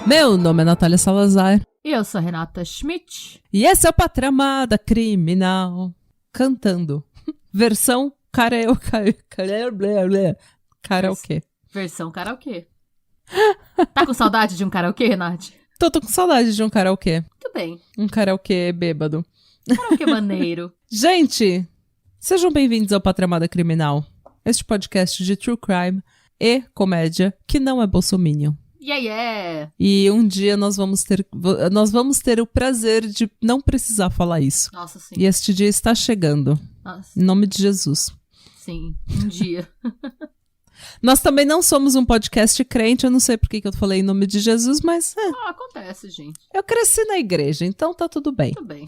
Meu nome é Natália Salazar. E eu sou a Renata Schmidt. E esse é o Patramada Criminal. Cantando. Versão karaokê. Karaokê. Versão karaokê. Tá com saudade de um karaokê, Nath? Tô com saudade de um karaokê. Muito bem. Um karaokê bêbado. Karaokê maneiro. Gente, sejam bem-vindos ao Patramada Criminal. Este podcast de true crime e comédia que não é bolsominion. Yeah. E um dia nós vamos ter o prazer de não precisar falar isso. Nossa, sim. E este dia está chegando. Nossa. Em nome de Jesus. Sim, um dia. Nós também não somos um podcast crente, eu não sei por que eu falei em nome de Jesus, mas Acontece, gente. eu cresci na igreja, então tá tudo bem. Tudo bem.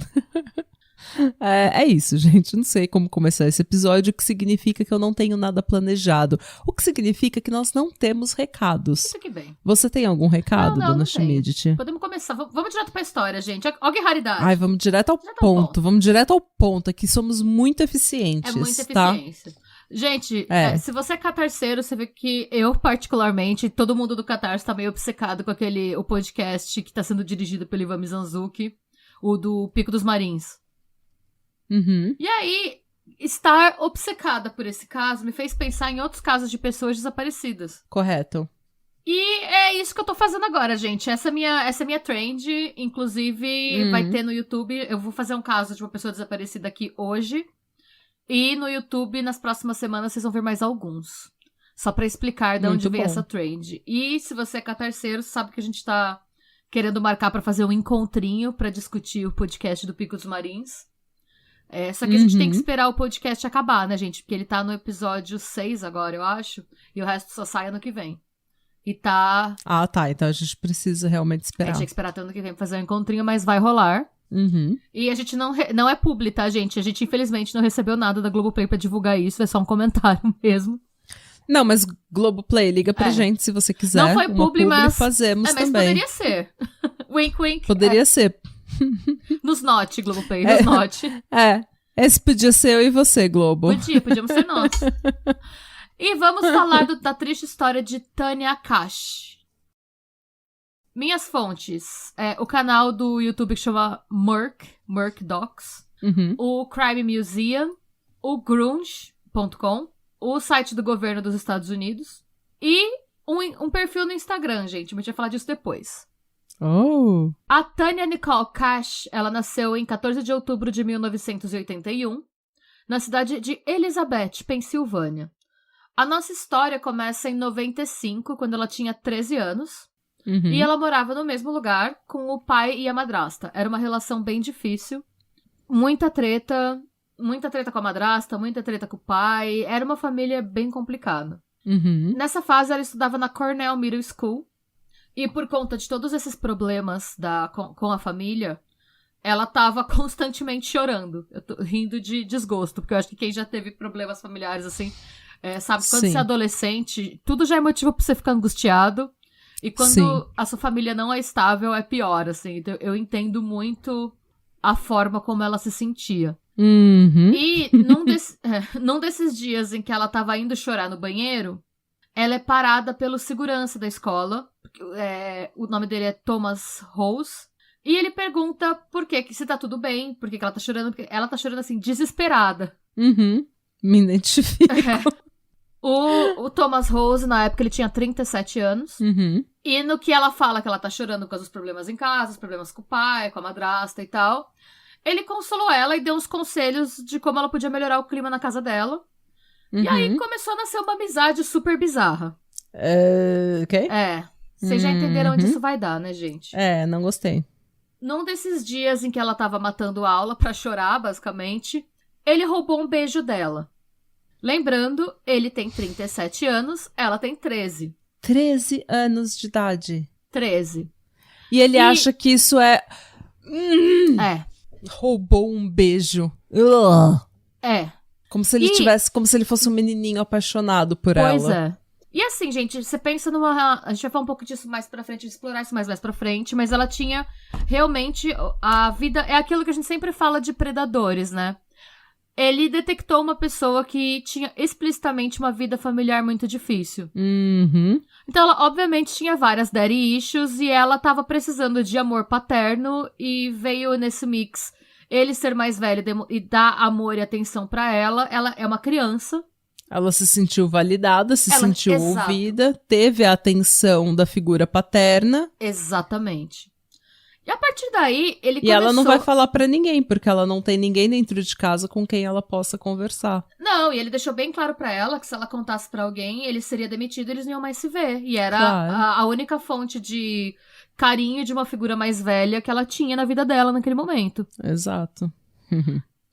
É isso, gente. Não sei como começar esse episódio, o que significa que eu não tenho nada planejado. O que significa que nós não temos recados. Isso que bem. Você tem algum recado, não dona tenho. Schmidt? Podemos começar. Vamos direto pra história, gente. Olha que raridade. Ai, vamos direto ao ponto. Vamos direto ao ponto. Aqui somos muito eficientes. É muita tá? eficiência. Gente, se você é catarceiro, você vê que eu, particularmente, todo mundo do Catarse tá meio obcecado com o podcast que tá sendo dirigido pelo Ivan Mizanzuki, o do Pico dos Marins. Uhum. E aí, estar obcecada por esse caso me fez pensar em outros casos de pessoas desaparecidas. Correto. E é isso que eu tô fazendo agora, gente. Essa é minha trend. Inclusive, vai ter no YouTube. Eu vou fazer um caso de uma pessoa desaparecida aqui hoje. E no YouTube, nas próximas semanas, vocês vão ver mais alguns. Só pra explicar de onde veio essa trend. E se você é catarceiro, sabe que a gente tá querendo marcar pra fazer um encontrinho pra discutir o podcast do Pico dos Marins. Só que a gente tem que esperar o podcast acabar, né, gente? Porque ele tá no episódio 6 agora, eu acho. E o resto só sai ano que vem. E tá... Ah, tá. Então a gente precisa realmente esperar. A gente tem que esperar até ano que vem pra fazer um encontrinho, mas vai rolar. Uhum. E a gente não é publi, tá, gente? A gente, infelizmente, não recebeu nada da Globoplay pra divulgar isso. É só um comentário mesmo. Não, mas Globoplay, liga pra gente se você quiser. Não foi publi, mas... fazemos mas também. Poderia ser. Wink, wink. Poderia ser. Nos note, Globoplay, nos note. Esse podia ser eu e você, Globo. Podíamos ser nós. E vamos falar da triste história de Tânia Akash. Minhas fontes. O canal do YouTube que chama Merc Docs. Uhum. O Crime Museum. O Grunge.com. O site do governo dos Estados Unidos. E um perfil no Instagram, gente. A gente vai falar disso depois. Oh. A Tânia Nicole Cash, ela nasceu em 14 de outubro de 1981, na cidade de Elizabeth, Pensilvânia. A nossa história começa em 95, quando ela tinha 13 anos, e ela morava no mesmo lugar com o pai e a madrasta. Era uma relação bem difícil, muita treta com a madrasta, muita treta com o pai, era uma família bem complicada. Nessa fase, ela estudava na Cornell Middle School, e por conta de todos esses problemas com a família, ela tava constantemente chorando. Eu tô rindo de desgosto, porque eu acho que quem já teve problemas familiares, assim, sabe, quando você é adolescente, tudo já é motivo pra você ficar angustiado. E quando a sua família não é estável, é pior, assim. Então, eu entendo muito a forma como ela se sentia. E num desses dias em que ela tava indo chorar no banheiro, ela é parada pelo segurança da escola. O nome dele é Thomas Rose. E ele pergunta por que se tá tudo bem, por que ela tá chorando. Porque ela tá chorando, assim, desesperada. Me identifico. O Thomas Rose, na época, ele tinha 37 anos. E no que ela fala que ela tá chorando por causa dos problemas em casa, os problemas com o pai, com a madrasta e tal, ele consolou ela e deu uns conselhos de como ela podia melhorar o clima na casa dela. E aí começou a nascer uma amizade super bizarra. Ok? Vocês já entenderam onde isso vai dar, né, gente? Não gostei. Num desses dias em que ela tava matando aula pra chorar, basicamente, ele roubou um beijo dela. Lembrando, ele tem 37 anos, ela tem 13. 13 anos de idade. 13. E ele acha que isso é... É. Roubou um beijo. É. Como se ele tivesse, como se ele fosse um menininho apaixonado por ela. Pois é. E assim, gente, você pensa numa... A gente vai falar um pouco disso mais pra frente, explorar isso mais pra frente, mas ela tinha realmente... A vida... É aquilo que a gente sempre fala de predadores, né? Ele detectou uma pessoa que tinha explicitamente uma vida familiar muito difícil. Uhum. Então, ela obviamente tinha várias daddy issues e ela tava precisando de amor paterno e veio nesse mix ele ser mais velho e dar amor e atenção pra ela. Ela é uma criança. Ela se sentiu validada, sentiu exato. ouvida, teve a atenção da figura paterna. Exatamente. E a partir daí, ele começou... E ela não vai falar pra ninguém, porque ela não tem ninguém dentro de casa com quem ela possa conversar. Não, e ele deixou bem claro pra ela que se ela contasse pra alguém, ele seria demitido e eles não iam mais se ver. E era Claro. a única fonte de carinho de uma figura mais velha que ela tinha na vida dela naquele momento. Exato.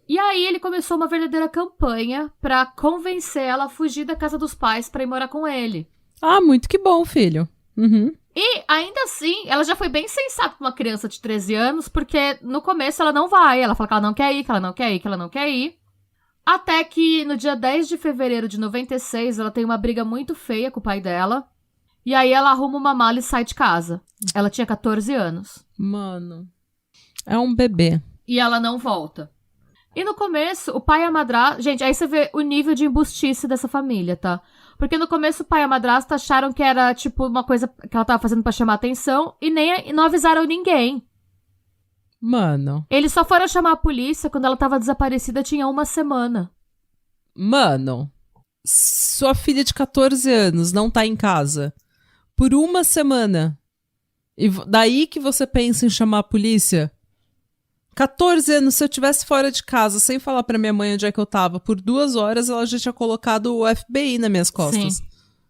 E aí ele começou uma verdadeira campanha pra convencer ela a fugir da casa dos pais pra ir morar com ele. Ah, muito que bom, filho. Uhum. E, ainda assim, ela já foi bem sensata pra uma criança de 13 anos, porque no começo ela não vai. Ela fala que ela não quer ir, que ela não quer ir, que ela não quer ir. Até que no dia 10 de fevereiro de 96, ela tem uma briga muito feia com o pai dela. E aí ela arruma uma mala e sai de casa. Ela tinha 14 anos. Mano. É um bebê. E ela não volta. E no começo, o pai e a madrasta... Gente, aí você vê o nível de embustice dessa família, tá? Porque no começo o pai e a madrasta acharam que era, tipo, uma coisa que ela tava fazendo pra chamar atenção e não avisaram ninguém. Mano. Eles só foram chamar a polícia quando ela tava desaparecida, tinha uma semana. Mano. Sua filha de 14 anos não tá em casa por uma semana. E daí que você pensa em chamar a polícia? 14 anos, se eu tivesse fora de casa, sem falar pra minha mãe onde é que eu tava, por 2 horas ela já tinha colocado o FBI nas minhas costas. Sim.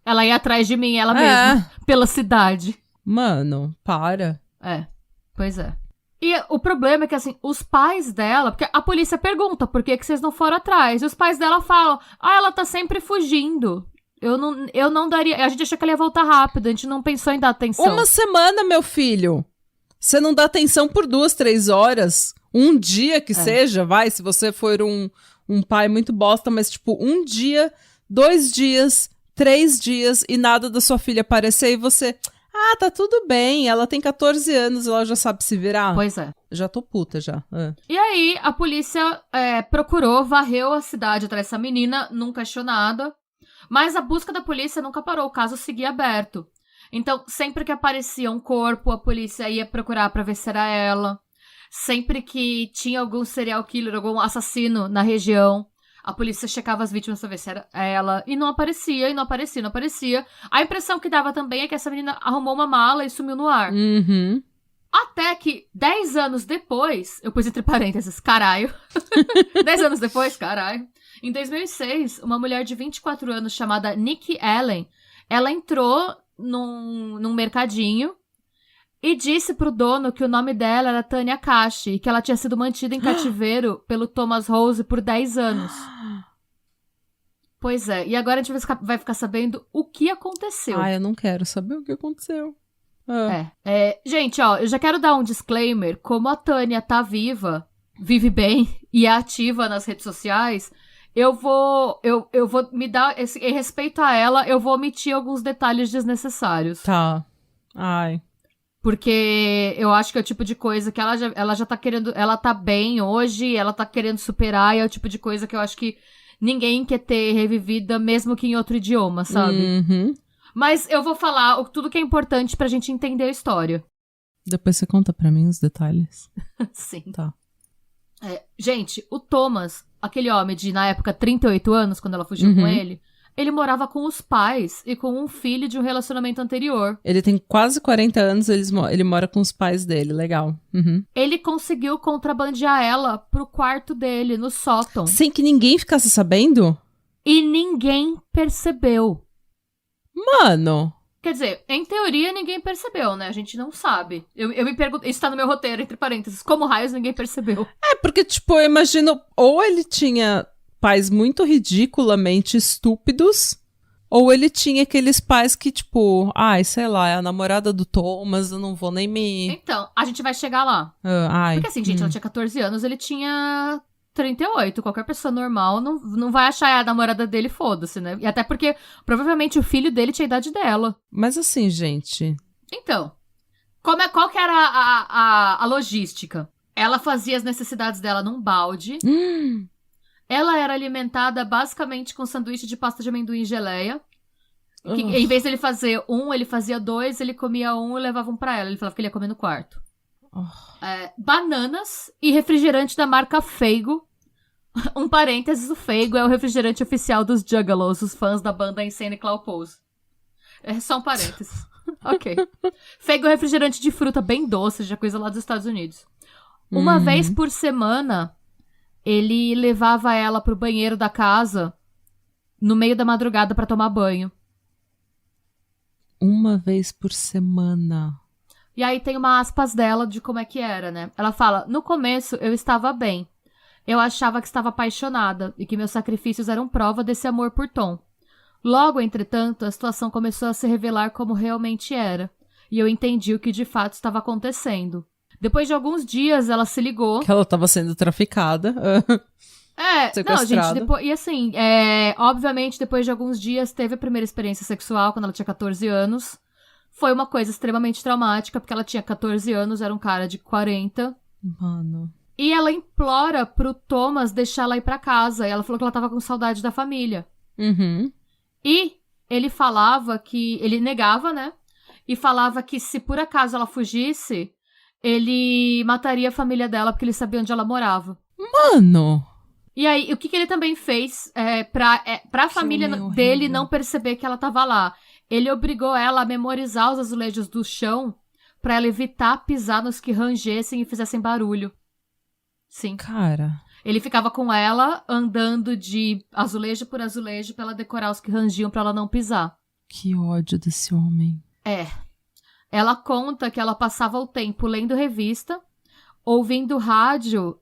Ela ia atrás de mim, ela mesma, pela cidade. Mano, para. É, pois é. E o problema é que, assim, os pais dela... Porque a polícia pergunta por que vocês não foram atrás. E os pais dela falam, ela tá sempre fugindo. Eu não daria... A gente achou que ela ia voltar rápido, a gente não pensou em dar atenção. Uma semana, meu filho. Você não dá atenção por 2, 3 horas. Um dia que seja, vai, se você for um pai muito bosta, mas tipo, 1 dia, 2 dias, 3 dias e nada da sua filha aparecer e você... Ah, tá tudo bem, ela tem 14 anos, ela já sabe se virar. Pois é. Já tô puta, já. E aí, a polícia procurou, varreu a cidade atrás dessa menina, nunca achou nada. Mas a busca da polícia nunca parou, o caso seguia aberto. Então, sempre que aparecia um corpo, a polícia ia procurar pra ver se era ela. Sempre que tinha algum serial killer, algum assassino na região, a polícia checava as vítimas pra ver se era ela. E não aparecia, e não aparecia, não aparecia. A impressão que dava também é que essa menina arrumou uma mala e sumiu no ar. Uhum. Até que, 10 anos depois... Eu pus entre parênteses, caralho. 10 anos depois, caralho. Em 2006, uma mulher de 24 anos chamada Nikki Allen, ela entrou num mercadinho e disse pro dono que o nome dela era Tanya Kashi e que ela tinha sido mantida em cativeiro pelo Thomas Rose por 10 anos. Pois é, e agora a gente vai ficar sabendo o que aconteceu. Ah, eu não quero saber o que aconteceu. Gente, ó, eu já quero dar um disclaimer. Como a Tanya tá viva, vive bem e é ativa nas redes sociais, eu vou me dar, em respeito a ela, eu vou omitir alguns detalhes desnecessários. Tá. Ai. Porque eu acho que é o tipo de coisa que ela já tá querendo, ela tá bem hoje, ela tá querendo superar, e é o tipo de coisa que eu acho que ninguém quer ter revivida, mesmo que em outro idioma, sabe? Uhum. Mas eu vou falar tudo que é importante pra gente entender a história. Depois você conta pra mim os detalhes. Sim. Tá. Gente, o Thomas, aquele homem de, na época, 38 anos, quando ela fugiu com ele morava com os pais e com um filho de um relacionamento anterior. Ele tem quase 40 anos, ele mora com os pais dele, legal. Uhum. Ele conseguiu contrabandear ela pro quarto dele, no sótão. Sem que ninguém ficasse sabendo? E ninguém percebeu. Mano... Quer dizer, em teoria ninguém percebeu, né? A gente não sabe. Eu me pergunto, isso tá no meu roteiro, entre parênteses, como raios ninguém percebeu? Porque, tipo, eu imagino, ou ele tinha pais muito ridiculamente estúpidos, ou ele tinha aqueles pais que, tipo, ai, sei lá, é a namorada do Thomas, eu não vou nem me... Então, a gente vai chegar lá. Ai. Porque assim, gente, ela tinha 14 anos, ele tinha 38. Qualquer pessoa normal não vai achar a namorada dele, foda-se, né? E até porque, provavelmente, o filho dele tinha a idade dela. Mas assim, gente... Então, qual que era a logística? Ela fazia as necessidades dela num balde. Ela era alimentada basicamente com sanduíche de pasta de amendoim e geleia. Que, em vez dele fazer ele fazia 2, ele comia 1 e levava 1 pra ela. Ele falava que ele ia comer no quarto. Bananas e refrigerante da marca Faygo. Um parênteses, o Faygo é o refrigerante oficial dos Juggalos, os fãs da banda Insane Clown Pose. É só um parênteses. Ok. Faygo é refrigerante de fruta bem doce, já coisa lá dos Estados Unidos. Uma vez por semana, ele levava ela pro banheiro da casa no meio da madrugada pra tomar banho. Uma vez por semana. E aí tem uma aspas dela de como é que era, né? Ela fala, no começo eu estava bem. Eu achava que estava apaixonada e que meus sacrifícios eram prova desse amor por Tom. Logo, entretanto, a situação começou a se revelar como realmente era. E eu entendi o que de fato estava acontecendo. Depois de alguns dias, ela se ligou. Que ela estava sendo traficada. Não, gente, depois... E assim, obviamente, depois de alguns dias, teve a primeira experiência sexual, quando ela tinha 14 anos. Foi uma coisa extremamente traumática, porque ela tinha 14 anos, era um cara de 40. Mano. E ela implora pro Thomas deixar ela ir pra casa. E ela falou que ela tava com saudade da família. E ele falava que... Ele negava, né? E falava que se por acaso ela fugisse, ele mataria a família dela, porque ele sabia onde ela morava. Mano! E aí, o que ele também fez pra família dele não perceber que ela tava lá? Ele obrigou ela a memorizar os azulejos do chão pra ela evitar pisar nos que rangessem e fizessem barulho. Sim. Cara. Ele ficava com ela andando de azulejo por azulejo pra ela decorar os que rangiam pra ela não pisar. Que ódio desse homem. Ela conta que ela passava o tempo lendo revista, ouvindo rádio,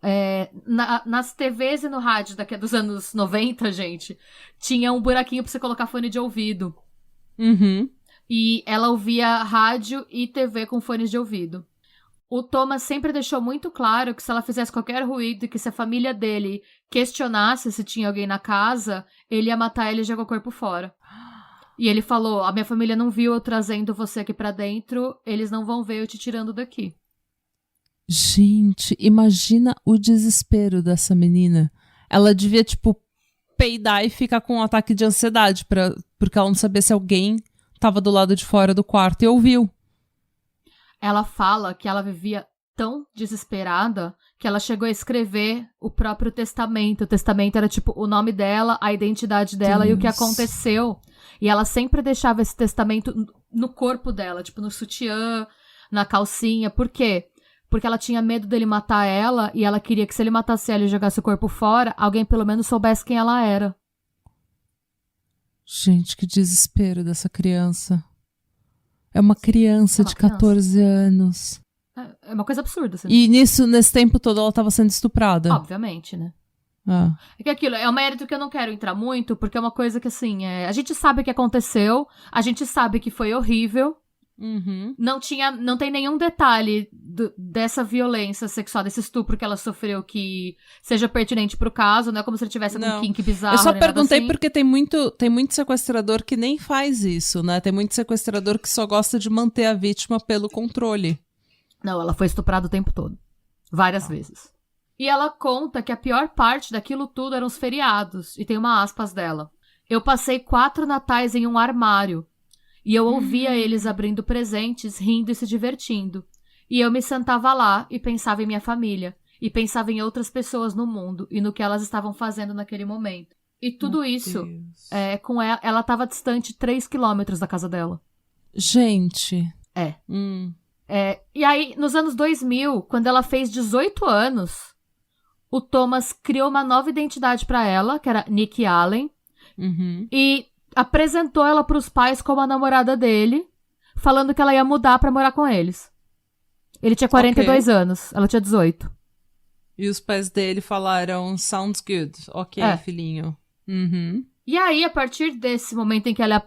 nas TVs e no rádio dos anos 90, gente, tinha um buraquinho pra você colocar fone de ouvido. E ela ouvia rádio e TV com fones de ouvido. O Thomas sempre deixou muito claro que se ela fizesse qualquer ruído e que se a família dele questionasse se tinha alguém na casa, ele ia matar ela e jogar o corpo fora. E ele falou, a minha família não viu eu trazendo você aqui pra dentro, eles não vão ver eu te tirando daqui. Gente, imagina o desespero dessa menina. Ela devia, peidar e ficar com um ataque de ansiedade, porque ela não sabia se alguém tava do lado de fora do quarto e ouviu. Ela fala que ela vivia tão desesperada que ela chegou a escrever o próprio testamento. O testamento era o nome dela, a identidade dela e o que aconteceu. E ela sempre deixava esse testamento no corpo dela, no sutiã, na calcinha. Por quê? Porque ela tinha medo dele matar ela e ela queria que se ele matasse ela e jogasse o corpo fora, alguém pelo menos soubesse quem ela era. Gente, que desespero dessa criança. É uma criança de 14 anos. É uma coisa absurda. Assim. E nesse tempo todo ela estava sendo estuprada. Obviamente, né? É que aquilo é um mérito que eu não quero entrar muito, porque é uma coisa que, assim, a gente sabe o que aconteceu, a gente sabe que foi horrível. Não tem nenhum detalhe dessa violência sexual, desse estupro que ela sofreu que seja pertinente pro caso, não é como se ele tivesse algum kink bizarro. Eu só perguntei assim. Porque tem muito sequestrador que nem faz isso, né? Tem muito sequestrador que só gosta de manter a vítima pelo controle. Não, ela foi estuprada o tempo todo. Várias vezes. E ela conta que a pior parte daquilo tudo eram os feriados. E tem uma aspas dela. Eu passei 4 natais em um armário. E eu ouvia eles abrindo presentes, rindo e se divertindo. E eu me sentava lá e pensava em minha família. E pensava em outras pessoas no mundo e no que elas estavam fazendo naquele momento. E tudo isso, com ela estava distante 3 quilômetros da casa dela. Gente. E aí, nos anos 2000, quando ela fez 18 anos, o Thomas criou uma nova identidade pra ela, que era Nikki Allen. E apresentou ela pros pais como a namorada dele, falando que ela ia mudar pra morar com eles. Ele tinha 42 anos, ela tinha 18. E os pais dele falaram, sounds good. Ok, filhinho. E aí, a partir desse momento em que ela...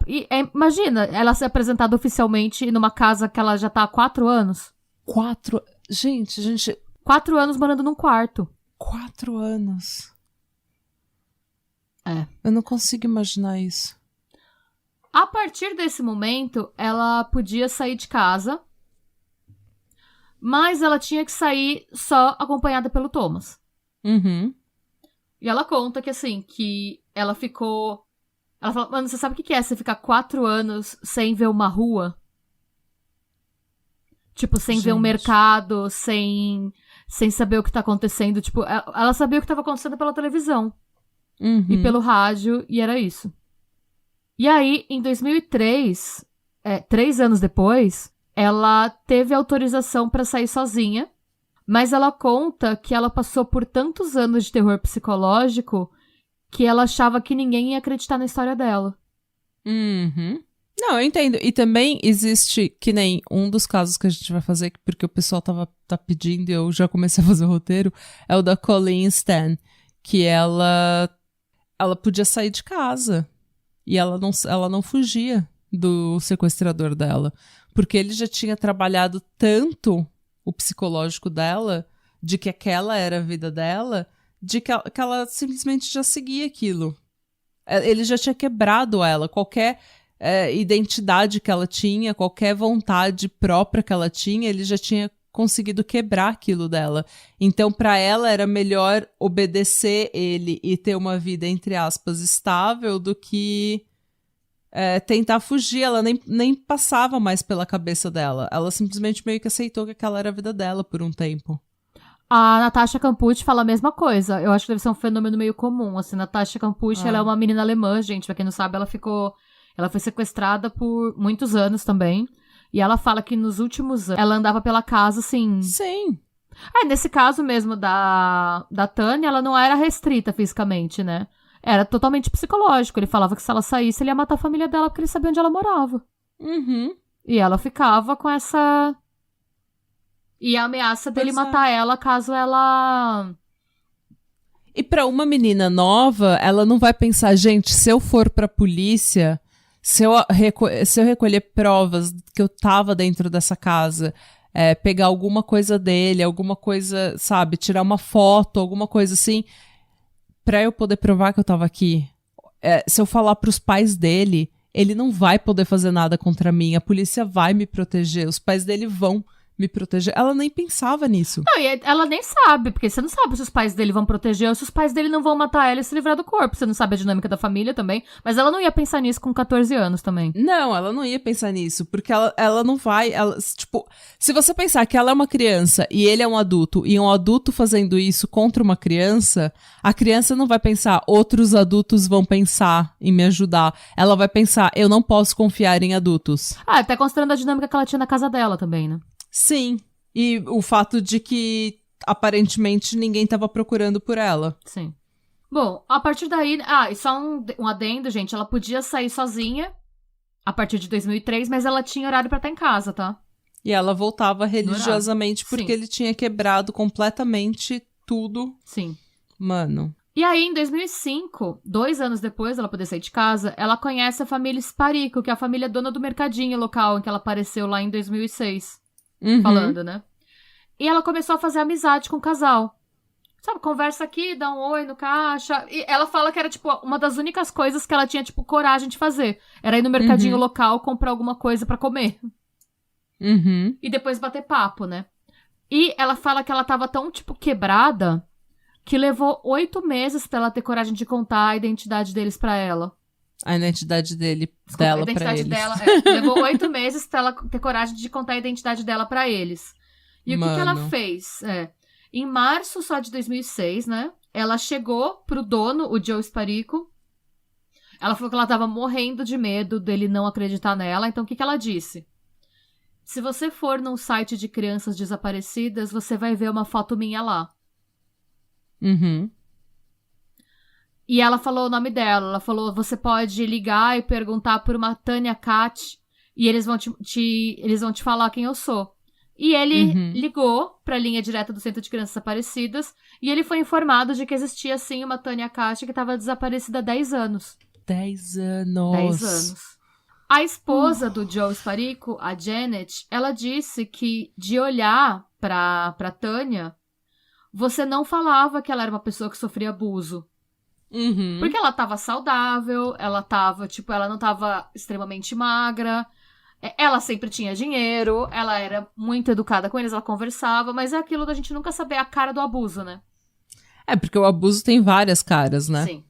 imagina, ela ser apresentada oficialmente numa casa que ela já tá há 4 anos. 4... Gente... 4 anos morando num quarto. 4 anos. É. Eu não consigo imaginar isso. A partir desse momento, ela podia sair de casa, mas ela tinha que sair só acompanhada pelo Thomas. Uhum. E ela conta que, assim, que ela ficou... Ela fala, mano, você sabe o que é você ficar 4 anos sem ver uma rua? Tipo, sem ver um mercado, sem saber o que tá acontecendo. Tipo, ela sabia o que tava acontecendo pela televisão. Uhum. E pelo rádio, e era isso. E aí, em 2003, 3 anos depois, ela teve autorização pra sair sozinha, mas ela conta que ela passou por tantos anos de terror psicológico que ela achava que ninguém ia acreditar na história dela. Uhum. Não, eu entendo. E também existe, que nem um dos casos que a gente vai fazer, porque o pessoal tá pedindo e eu já comecei a fazer o roteiro, é o da Colleen Stan, que ela podia sair de casa e ela não fugia do sequestrador dela, porque ele já tinha trabalhado tanto o psicológico dela, de que aquela era a vida dela, de que ela simplesmente já seguia aquilo. Ele já tinha quebrado ela, qualquer identidade que ela tinha, qualquer vontade própria que ela tinha, ele já tinha conseguido quebrar aquilo dela. Então, pra ela, era melhor obedecer ele e ter uma vida, entre aspas, estável do que tentar fugir. Ela nem passava mais pela cabeça dela. Ela simplesmente meio que aceitou que aquela era a vida dela por um tempo. A Natasha Campucci fala a mesma coisa. Eu acho que deve ser um fenômeno meio comum. Assim, Natasha Campucci, ela é uma menina alemã, gente. Pra quem não sabe, ela foi sequestrada por muitos anos também. E ela fala que nos últimos anos ela andava pela casa, assim... Sim. Nesse caso mesmo da Tânia, ela não era restrita fisicamente, né? Era totalmente psicológico. Ele falava que se ela saísse, ele ia matar a família dela porque ele sabia onde ela morava. Uhum. E ela ficava com essa... E a ameaça dele matar ela caso ela... E pra uma menina nova, ela não vai pensar, gente, se eu for pra polícia, se eu recolher provas que eu tava dentro dessa casa, pegar alguma coisa dele, alguma coisa, sabe, tirar uma foto, alguma coisa assim, pra eu poder provar que eu tava aqui. Se eu falar pros pais dele, ele não vai poder fazer nada contra mim, a polícia vai me proteger, os pais dele vão me proteger. Ela nem pensava nisso. Não, e ela nem sabe, porque você não sabe se os pais dele vão proteger ou se os pais dele não vão matar ela e se livrar do corpo. Você não sabe a dinâmica da família também. Mas ela não ia pensar nisso com 14 anos também. Não, ela não ia pensar nisso, porque ela não vai... tipo, se você pensar que ela é uma criança e ele é um adulto, e um adulto fazendo isso contra uma criança, a criança não vai pensar, outros adultos vão pensar em me ajudar. Ela vai pensar, eu não posso confiar em adultos. Até considerando a dinâmica que ela tinha na casa dela também, né? Sim, e o fato de que aparentemente ninguém tava procurando por ela. Sim. Bom, a partir daí... e só um adendo, gente. Ela podia sair sozinha a partir de 2003, mas ela tinha horário pra estar em casa, tá? E ela voltava religiosamente porque Sim. ele tinha quebrado completamente tudo. Sim. Mano. E aí, em 2005, 2 anos depois dela poder sair de casa, ela conhece a família Sparico, que é a família dona do mercadinho local em que ela apareceu lá em 2006. Uhum. Falando, né? E ela começou a fazer amizade com o casal. Sabe, conversa aqui, dá um oi no caixa. E ela fala que era, tipo, uma das únicas coisas que ela tinha, tipo, coragem de fazer. Era ir no mercadinho local, comprar alguma coisa pra comer. Uhum. E depois bater papo, né? E ela fala que ela tava tão, tipo, quebrada que levou 8 meses pra ela ter coragem de contar a identidade deles pra ela. A identidade dela a pra eles. identidade dela. Levou 8 meses pra ela ter coragem de contar a identidade dela pra eles. E o que ela fez? Em março só de 2006, né? Ela chegou pro dono, o Joe Sparico. Ela falou que ela tava morrendo de medo dele não acreditar nela. Então, o que ela disse? Se você for num site de crianças desaparecidas, você vai ver uma foto minha lá. Uhum. E ela falou o nome dela. Ela falou, você pode ligar e perguntar por uma Tânia Cat e eles vão te falar quem eu sou. E ele ligou pra linha direta do Centro de Crianças Desaparecidas e ele foi informado de que existia, sim, uma Tânia Cat que estava desaparecida há 10 anos. 10 anos. 10 anos. A esposa do Joe Sparico, a Janet, ela disse que de olhar pra Tânia, você não falava que ela era uma pessoa que sofria abuso. Uhum. Porque ela tava saudável, ela tava, tipo, ela não tava extremamente magra, ela sempre tinha dinheiro, ela era muito educada com eles, ela conversava, mas é aquilo da gente nunca saber a cara do abuso, né? É, porque o abuso tem várias caras, né? Sim.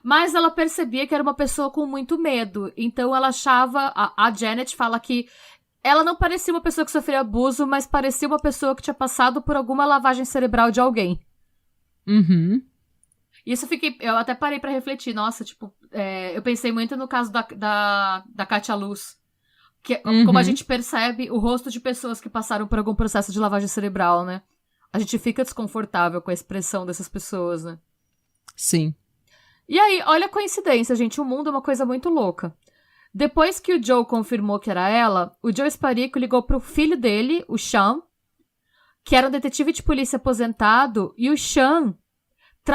Mas ela percebia que era uma pessoa com muito medo, então ela achava, a Janet fala que ela não parecia uma pessoa que sofria abuso, mas parecia uma pessoa que tinha passado por alguma lavagem cerebral de alguém. Uhum. Isso eu até parei pra refletir. Nossa, tipo, eu pensei muito no caso da Katia Luz. Que, como a gente percebe o rosto de pessoas que passaram por algum processo de lavagem cerebral, né? A gente fica desconfortável com a expressão dessas pessoas, né? Sim. E aí, olha a coincidência, gente. O mundo é uma coisa muito louca. Depois que o Joe confirmou que era ela, o Joe Esparico ligou pro filho dele, o Sean, que era um detetive de polícia aposentado, e o Sean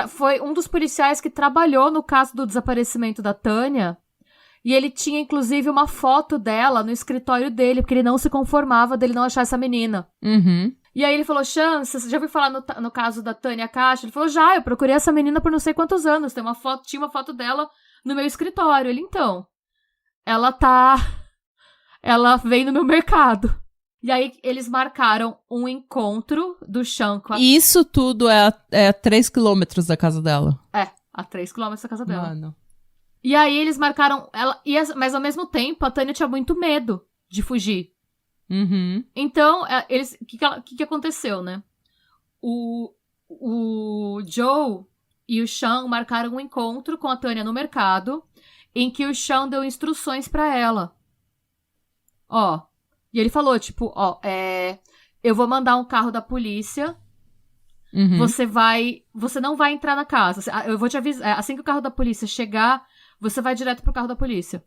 foi um dos policiais que trabalhou no caso do desaparecimento da Tânia, e ele tinha, inclusive, uma foto dela no escritório dele, porque ele não se conformava dele não achar essa menina. Uhum. E aí ele falou, Sean, você já ouviu falar no caso da Tânia Caixa? Ele falou, já, eu procurei essa menina por não sei quantos anos, tinha uma foto dela no meu escritório. Ele, então, ela veio no meu mercado. E aí, eles marcaram um encontro do Sean com a... E isso tudo é a 3 quilômetros da casa dela. A 3 quilômetros da casa dela. Mano. E aí, eles marcaram... mas, ao mesmo tempo, a Tânia tinha muito medo de fugir. Uhum. Então, o que aconteceu, né? O Joe e o Sean marcaram um encontro com a Tânia no mercado, em que o Sean deu instruções pra ela. E ele falou, tipo, eu vou mandar um carro da polícia, você não vai entrar na casa, eu vou te avisar, assim que o carro da polícia chegar, você vai direto pro carro da polícia.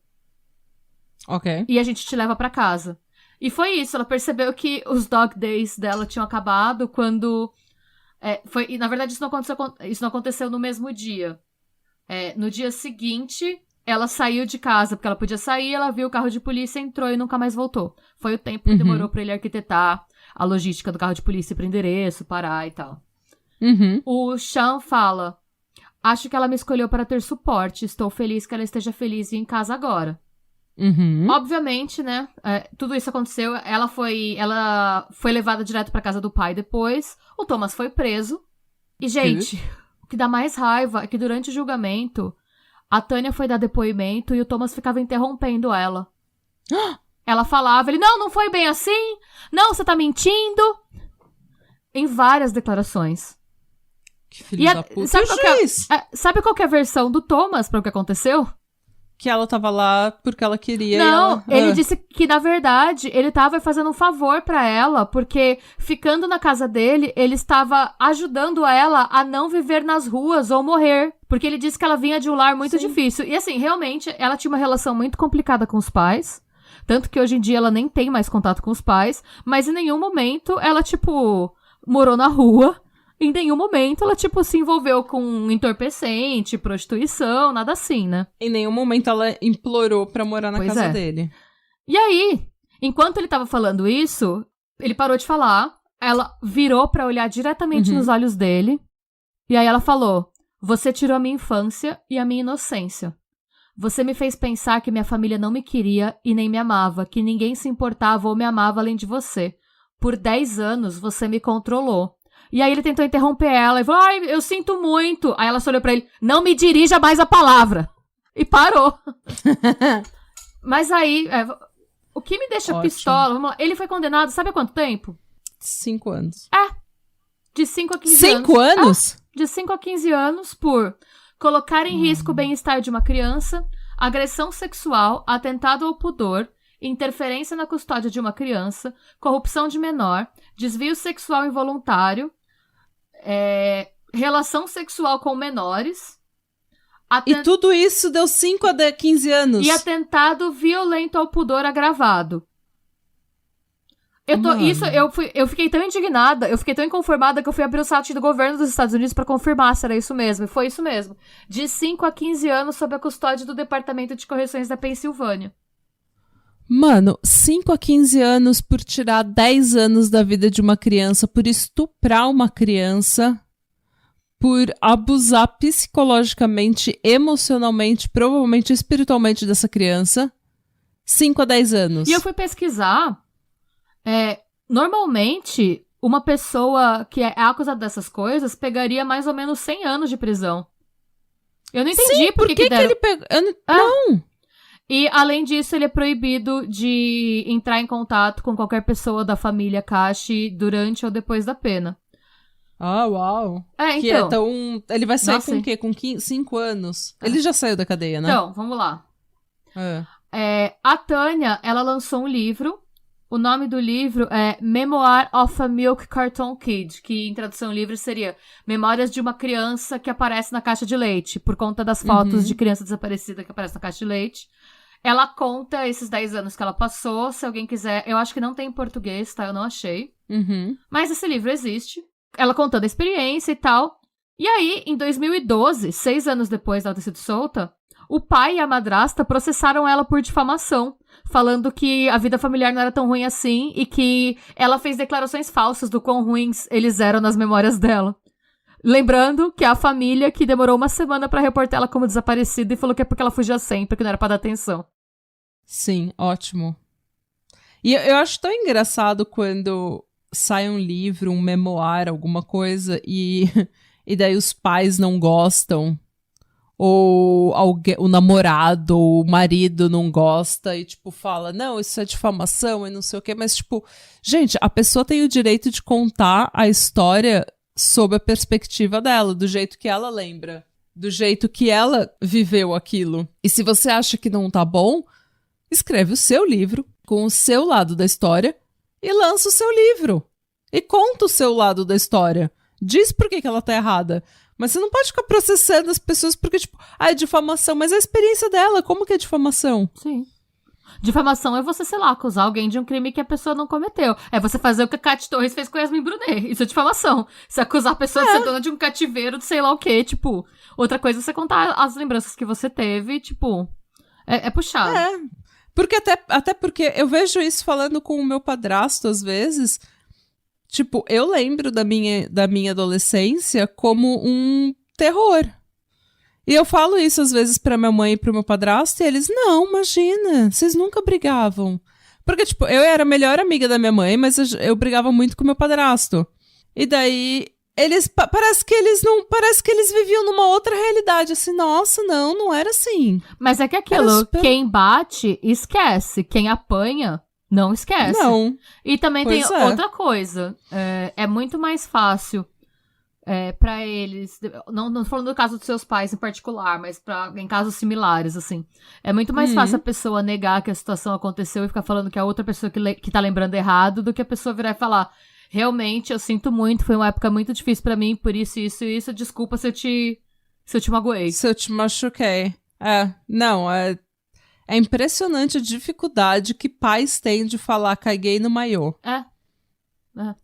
Ok. E a gente te leva pra casa. E foi isso, ela percebeu que os dog days dela tinham acabado quando... E na verdade isso não aconteceu no mesmo dia. No dia seguinte... Ela saiu de casa, porque ela podia sair, ela viu o carro de polícia, entrou e nunca mais voltou. Foi o tempo que demorou pra ele arquitetar a logística do carro de polícia pro endereço, parar e tal. O Sean fala, acho que ela me escolheu para ter suporte, estou feliz que ela esteja feliz e em casa agora. Obviamente, né, tudo isso aconteceu, ela foi levada direto pra casa do pai depois, o Thomas foi preso. E, gente, o que dá mais raiva é que durante o julgamento... A Tânia foi dar depoimento e o Thomas ficava interrompendo ela. Ela falava, ele, não foi bem assim. Não, você tá mentindo. Em várias declarações. Que filho da puta. Sabe qual que é a versão do Thomas para o que aconteceu? Que ela tava lá porque ela queria. Não, ele disse que, na verdade, ele tava fazendo um favor pra ela, porque ficando na casa dele, ele estava ajudando ela a não viver nas ruas ou morrer. Porque ele disse que ela vinha de um lar muito difícil. E assim, realmente, ela tinha uma relação muito complicada com os pais. Tanto que hoje em dia ela nem tem mais contato com os pais. Mas em nenhum momento ela, tipo, morou na rua. Em nenhum momento ela, tipo, se envolveu com entorpecente, prostituição, nada assim, né? Em nenhum momento ela implorou pra morar na casa dele. E aí, enquanto ele tava falando isso, ele parou de falar, ela virou pra olhar diretamente nos olhos dele, e aí ela falou, você tirou a minha infância e a minha inocência. Você me fez pensar que minha família não me queria e nem me amava, que ninguém se importava ou me amava além de você. Por 10 anos, você me controlou. E aí ele tentou interromper ela e falou, ai, eu sinto muito. Aí ela só olhou pra ele, não me dirija mais a palavra. E parou. Mas aí, o que me deixa pistola, vamos lá, ele foi condenado, sabe há quanto tempo? 5 anos. De 5 a 15 anos. 5 anos? De 5 a 15 anos por colocar em risco o bem-estar de uma criança, agressão sexual, atentado ao pudor, interferência na custódia de uma criança, corrupção de menor, desvio sexual involuntário, relação sexual com menores. E tudo isso deu 5 a 15 anos. E atentado violento ao pudor agravado. Eu fiquei tão indignada, eu fiquei tão inconformada que eu fui abrir o site do governo dos Estados Unidos pra confirmar se era isso mesmo. E foi isso mesmo. De 5 a 15 anos sob a custódia do Departamento de Correções da Pensilvânia. Mano, 5 a 15 anos por tirar 10 anos da vida de uma criança, por estuprar uma criança, por abusar psicologicamente, emocionalmente, provavelmente espiritualmente dessa criança. 5 a 10 anos. E eu fui pesquisar. Normalmente, uma pessoa que é acusada dessas coisas pegaria mais ou menos 100 anos de prisão. Eu não entendi por que deram... ele pegou. Não. E, além disso, ele é proibido de entrar em contato com qualquer pessoa da família Kashi durante ou depois da pena. Ah, uau. Então. Ele vai sair Nossa, com o quê? Com 5 anos? Ele já saiu da cadeia, né? Então, vamos lá. A Tânia, ela lançou um livro. O nome do livro é Memoir of a Milk Carton Kid, que em tradução livre seria Memórias de uma criança que aparece na caixa de leite, por conta das fotos de criança desaparecida que aparece na caixa de leite. Ela conta esses 10 anos que ela passou, se alguém quiser. Eu acho que não tem em português, tá? Eu não achei. Mas esse livro existe. Ela contando a experiência e tal. E aí, em 2012, 6 anos depois dela ter sido solta, o pai e a madrasta processaram ela por difamação, falando que a vida familiar não era tão ruim assim e que ela fez declarações falsas do quão ruins eles eram nas memórias dela. Lembrando que é a família que demorou uma semana pra reportar ela como desaparecida e falou que é porque ela fugia sempre, que não era pra dar atenção. Sim, ótimo. E eu acho tão engraçado quando sai um livro, um memoir, alguma coisa, e daí os pais não gostam, ou o namorado, ou o marido não gosta, e tipo, fala, não, isso é difamação, e não sei o quê, mas tipo, gente, a pessoa tem o direito de contar a história sob a perspectiva dela, do jeito que ela lembra, do jeito que ela viveu aquilo. E se você acha que não tá bom, escreve o seu livro, com o seu lado da história, e lança o seu livro. E conta o seu lado da história. Diz por que ela tá errada. Mas você não pode ficar processando as pessoas porque, tipo, é difamação. Mas é a experiência dela, como que é difamação? Sim. Difamação é você, sei lá, acusar alguém de um crime que a pessoa não cometeu. É você fazer o que a Cátia Torres fez com Yasmin Brunet. Isso é difamação. Você acusar a pessoa de ser dona de um cativeiro de sei lá o quê, tipo... Outra coisa é você contar as lembranças que você teve, tipo... É puxado. Porque até porque eu vejo isso falando com o meu padrasto, às vezes. Tipo, eu lembro da minha adolescência como um terror. E eu falo isso às vezes pra minha mãe e pro meu padrasto, e eles, não, imagina, vocês nunca brigavam. Porque, tipo, eu era a melhor amiga da minha mãe, mas eu brigava muito com o meu padrasto. E daí, eles, parece que eles viviam numa outra realidade, assim, nossa, não era assim. Mas é que aquilo, quem bate, esquece. Quem apanha, não esquece. Não. E também tem outra coisa. É muito mais fácil pra eles... Não falando do caso dos seus pais em particular, mas em casos similares, assim. É muito mais fácil a pessoa negar que a situação aconteceu e ficar falando que a outra pessoa que tá lembrando errado do que a pessoa virar e falar... Realmente, eu sinto muito, foi uma época muito difícil pra mim, por isso, desculpa se eu te magoei. Se eu te machuquei. É impressionante a dificuldade que pais têm de falar caguei no maiô.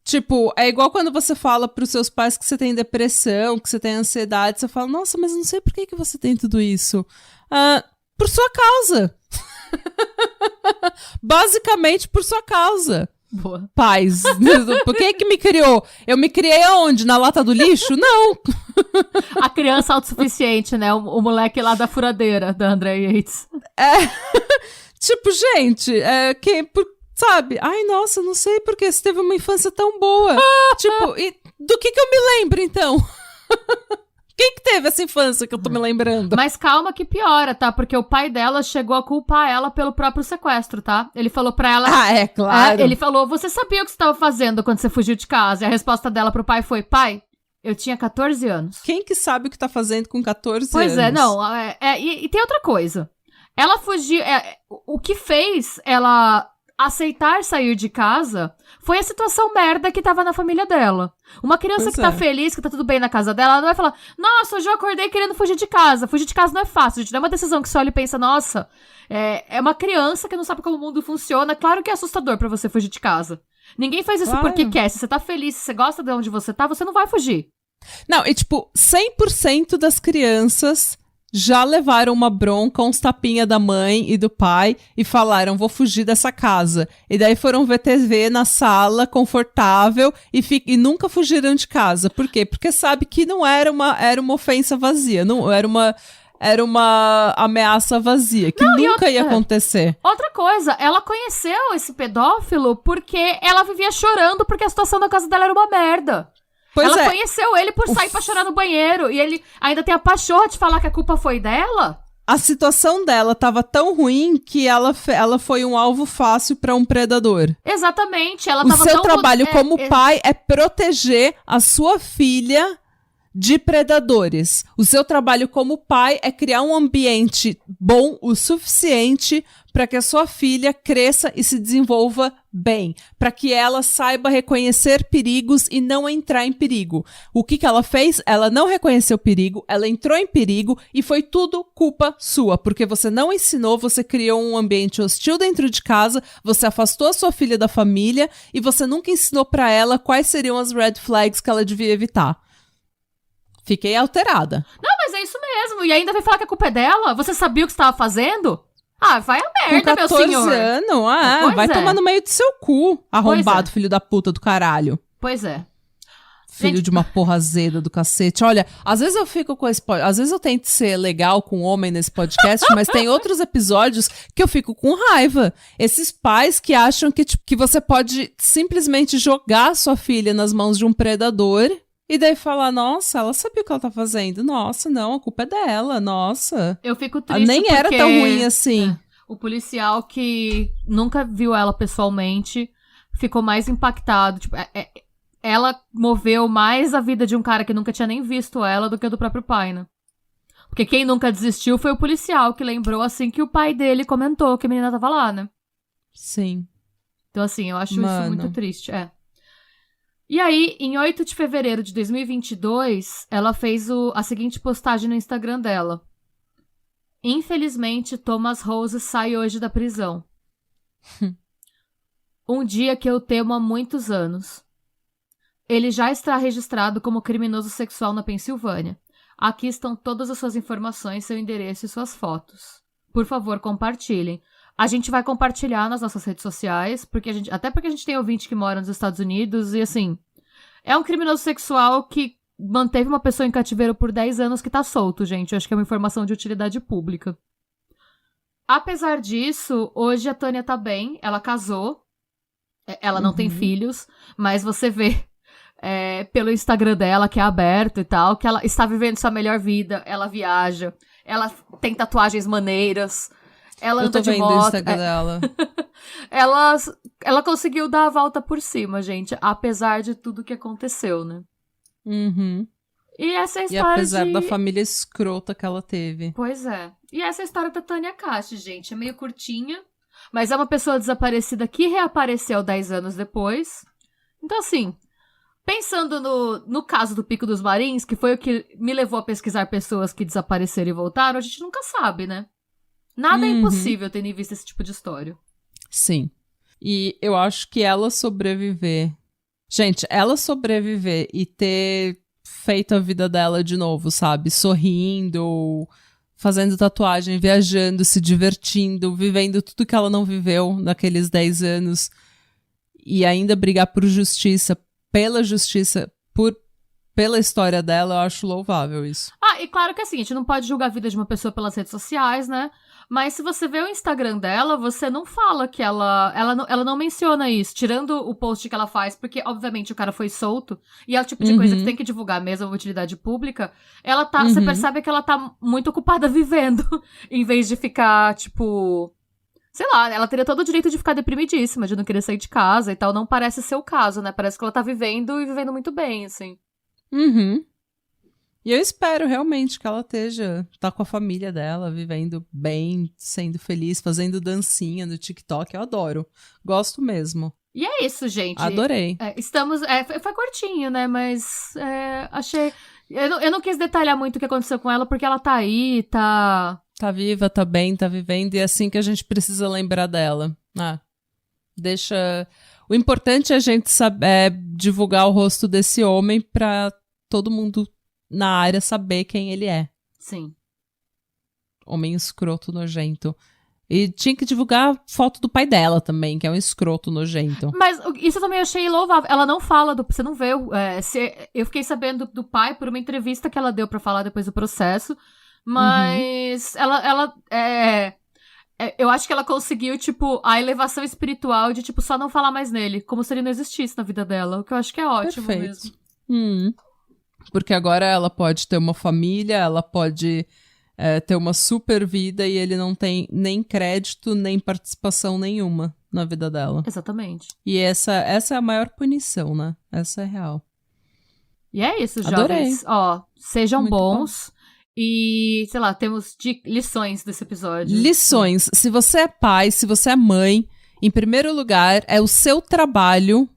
Tipo, é igual quando você fala pros seus pais que você tem depressão, que você tem ansiedade, você fala, nossa, mas não sei por que você tem tudo isso. Por sua causa. Basicamente por sua causa. Boa. Pais. Por que me criou? Eu me criei aonde? Na lata do lixo? Não. A criança autossuficiente, né? O moleque lá da furadeira, da Andrea Yates. Tipo, gente, sabe? Ai, nossa, não sei porque você teve uma infância tão boa. Tipo, e do que eu me lembro, então? Quem que teve essa infância que eu tô me lembrando? Mas calma que piora, tá? Porque o pai dela chegou a culpar ela pelo próprio sequestro, tá? Ele falou pra ela... É claro. Ele falou, você sabia o que você tava fazendo quando você fugiu de casa? E a resposta dela pro pai foi, pai, eu tinha 14 anos. Quem que sabe o que tá fazendo com 14 anos? Pois é, não. E tem outra coisa. Ela fugiu... o que fez ela aceitar sair de casa foi a situação merda que tava na família dela. Uma criança que tá feliz, que tá tudo bem na casa dela, ela não vai falar, nossa, hoje eu acordei querendo fugir de casa. Fugir de casa não é fácil, gente. Não é uma decisão que você olha e pensa, nossa, é uma criança que não sabe como o mundo funciona. Claro que é assustador pra você fugir de casa. Ninguém faz isso porque quer. Se você tá feliz, se você gosta de onde você tá, você não vai fugir. Não, e tipo, 100% das crianças já levaram uma bronca, uns tapinha da mãe e do pai e falaram, vou fugir dessa casa. E daí foram ver TV na sala, confortável, e nunca fugiram de casa. Por quê? Porque sabe que não era uma ofensa vazia, não era uma ameaça vazia, que nunca ia acontecer. Outra coisa, ela conheceu esse pedófilo porque ela vivia chorando porque a situação da casa dela era uma merda. Ela conheceu ele por sair pra chorar no banheiro. E ele ainda tem a pachorra de falar que a culpa foi dela. A situação dela tava tão ruim que ela foi um alvo fácil pra um predador. Exatamente. Ela o seu trabalho como pai é proteger a sua filha de predadores. O seu trabalho como pai é criar um ambiente bom o suficiente para que a sua filha cresça e se desenvolva bem, para que ela saiba reconhecer perigos e não entrar em perigo. O que ela fez? Ela não reconheceu perigo, ela entrou em perigo e foi tudo culpa sua, porque você não ensinou, você criou um ambiente hostil dentro de casa, você afastou a sua filha da família e você nunca ensinou para ela quais seriam as red flags que ela devia evitar. Fiquei alterada. Não, mas é isso mesmo. E ainda vem falar que a culpa é dela? Você sabia o que estava fazendo? Ah, vai a merda, meu senhor. Com 14 anos, vai tomar no meio do seu cu, arrombado, filho da puta do caralho. Pois é. Filho de uma porra azeda do cacete. Olha, às vezes eu fico com esse podcast, às vezes eu tento ser legal com homem nesse podcast, mas tem outros episódios que eu fico com raiva. Esses pais que acham que você pode simplesmente jogar sua filha nas mãos de um predador e daí falar, nossa, ela sabia o que ela tá fazendo. Nossa, não, a culpa é dela, nossa. Eu fico triste nem porque... era tão ruim assim. O policial que nunca viu ela pessoalmente ficou mais impactado. Tipo, ela moveu mais a vida de um cara que nunca tinha nem visto ela do que a do próprio pai, né? Porque quem nunca desistiu foi o policial que lembrou assim que o pai dele comentou que a menina tava lá, né? Sim. Então, assim, eu acho isso muito triste, E aí, em 8 de fevereiro de 2022, ela fez a seguinte postagem no Instagram dela. Infelizmente, Thomas Rose sai hoje da prisão. Um dia que eu temo há muitos anos. Ele já está registrado como criminoso sexual na Pensilvânia. Aqui estão todas as suas informações, seu endereço e suas fotos. Por favor, compartilhem. A gente vai compartilhar nas nossas redes sociais, até porque a gente tem ouvinte que mora nos Estados Unidos, e assim, é um criminoso sexual que manteve uma pessoa em cativeiro por 10 anos que tá solto, gente. Eu acho que é uma informação de utilidade pública. Apesar disso, hoje a Tânia tá bem, ela casou, ela não tem filhos, mas você vê pelo Instagram dela, que é aberto e tal, que ela está vivendo sua melhor vida, ela viaja, ela tem tatuagens maneiras, ela anda de moto. Eu tô vendo o Instagram dela. Ela conseguiu dar a volta por cima, gente, apesar de tudo que aconteceu, né? Uhum. E essa é a história apesar da família escrota que ela teve. Pois é. E essa é a história da Tânia Cash, gente. É meio curtinha, mas é uma pessoa desaparecida que reapareceu 10 anos depois. Então, assim, pensando no caso do Pico dos Marins, que foi o que me levou a pesquisar pessoas que desapareceram e voltaram, a gente nunca sabe, né? Nada é impossível tendo em vista esse tipo de história. Sim. E eu acho que ela sobreviver... Gente, ela sobreviver e ter feito a vida dela de novo, sabe? Sorrindo, fazendo tatuagem, viajando, se divertindo, vivendo tudo que ela não viveu naqueles 10 anos. E ainda brigar por justiça, pela justiça, pela história dela, eu acho louvável isso. E claro que assim, a gente não pode julgar a vida de uma pessoa pelas redes sociais, né? Mas se você vê o Instagram dela, você não fala que ela não menciona isso, tirando o post que ela faz, porque obviamente o cara foi solto, e é o tipo de coisa que tem que divulgar mesmo, a utilidade pública. Ela tá, você percebe que ela tá muito ocupada vivendo, em vez de ficar, tipo... Sei lá, ela teria todo o direito de ficar deprimidíssima, de não querer sair de casa e tal. Não parece ser o caso, né? Parece que ela tá vivendo e vivendo muito bem, assim. E eu espero realmente que ela tá com a família dela, vivendo bem, sendo feliz, fazendo dancinha no TikTok. Eu adoro. Gosto mesmo. E é isso, gente. Adorei. Foi curtinho, né? Mas achei... Eu não quis detalhar muito o que aconteceu com ela, porque ela tá aí, tá... Tá viva, tá bem, tá vivendo, e é assim que a gente precisa lembrar dela. Deixa... O importante é a gente divulgar o rosto desse homem pra todo mundo na área saber quem ele é. Sim. homem escroto nojento. E tinha que divulgar foto do pai dela também, que é um escroto nojento. Mas isso eu também achei louvável. Ela não fala você não vê. Eu fiquei sabendo do pai por uma entrevista que ela deu pra falar depois do processo. Mas eu acho que ela conseguiu, tipo, a elevação espiritual de, tipo, só não falar mais nele. Como se ele não existisse na vida dela. O que eu acho que é ótimo mesmo. Porque agora ela pode ter uma família, ela pode ter uma super vida e ele não tem nem crédito, nem participação nenhuma na vida dela. Exatamente. E essa é a maior punição, né? Essa é real. E é isso, Adorei. jovens. Ó, sejam Muito bons. E, sei lá, temos lições desse episódio. Lições. Se você é pai, se você é mãe, em primeiro lugar, é o seu trabalho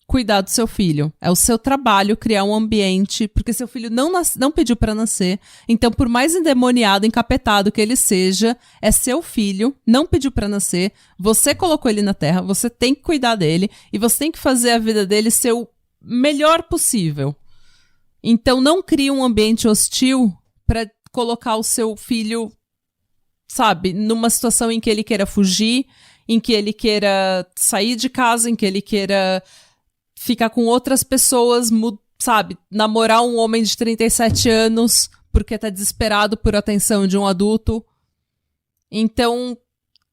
cuidar do seu filho. É o seu trabalho criar um ambiente, porque seu filho não pediu pra nascer. Então, por mais endemoniado, encapetado que ele seja, é seu filho, não pediu pra nascer. Você colocou ele na terra, você tem que cuidar dele e você tem que fazer a vida dele ser o melhor possível. Então, não crie um ambiente hostil pra colocar o seu filho, sabe, numa situação em que ele queira fugir, em que ele queira sair de casa, em que ele queira ficar com outras pessoas, sabe, namorar um homem de 37 anos porque tá desesperado por atenção de um adulto. Então,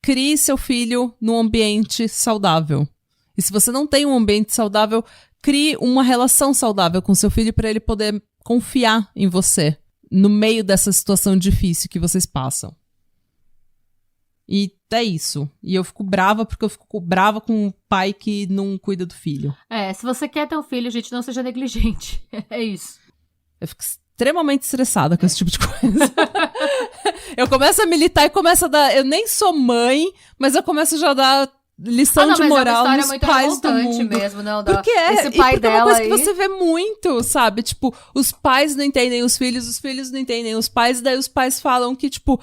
crie seu filho num ambiente saudável. E se você não tem um ambiente saudável, crie uma relação saudável com seu filho para ele poder confiar em você no meio dessa situação difícil que vocês passam. E é isso. E eu fico brava porque eu fico brava com um pai que não cuida do filho. Se você quer ter um filho, gente, não seja negligente. É isso. Eu fico extremamente estressada com esse tipo de coisa. Eu começo a militar e começo a dar... Eu nem sou mãe, mas eu começo já a dar lição de moral nos pais do mundo. Mesmo, não, porque esse pai porque dela é uma coisa aí... que você vê muito, sabe? Tipo, os pais não entendem os filhos não entendem os pais, e daí os pais falam que, tipo,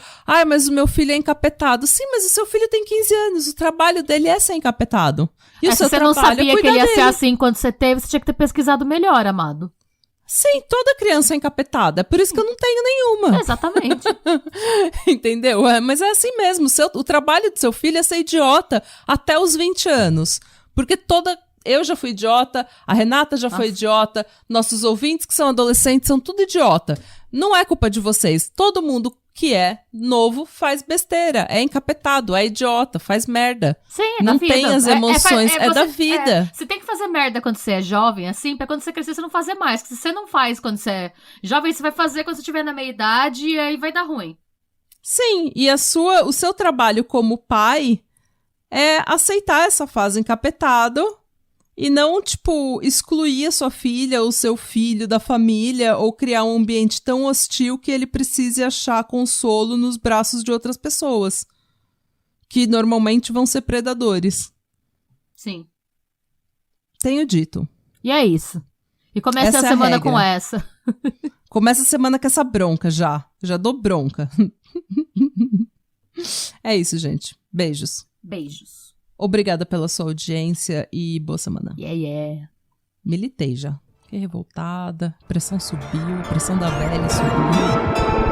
mas o meu filho é encapetado. Sim, mas o seu filho tem 15 anos, o trabalho dele é ser encapetado. E o seu se você não trabalho sabia é que ele ia dele. ser assim quando você teve, você tinha que ter pesquisado melhor, amado. Sim, toda criança é encapetada. É por isso que eu não tenho nenhuma. Exatamente. Entendeu? Mas é assim mesmo. O trabalho do seu filho é ser idiota até os 20 anos. Porque eu já fui idiota, a Renata já foi idiota, nossos ouvintes que são adolescentes são tudo idiota. Não é culpa de vocês. Todo mundo que é novo faz besteira, é encapetado, é idiota, faz merda. Sim, é não da vida. Tem as emoções, é da vida. Você tem que fazer merda quando você é jovem, assim, pra quando você crescer você não fazer mais. Porque se você não faz quando você é jovem, você vai fazer quando você estiver na meia-idade e aí vai dar ruim. Sim, e o seu trabalho como pai é aceitar essa fase encapetado e não, tipo, excluir a sua filha ou seu filho da família ou criar um ambiente tão hostil que ele precise achar consolo nos braços de outras pessoas, que normalmente vão ser predadores. Sim. Tenho dito. E é isso. E começa a semana com essa. Começa a semana com essa bronca já. Já dou bronca. É isso, gente. Beijos. Beijos. Obrigada pela sua audiência e boa semana. Yeah. Militei já. Fiquei revoltada, pressão subiu, pressão da velha subiu.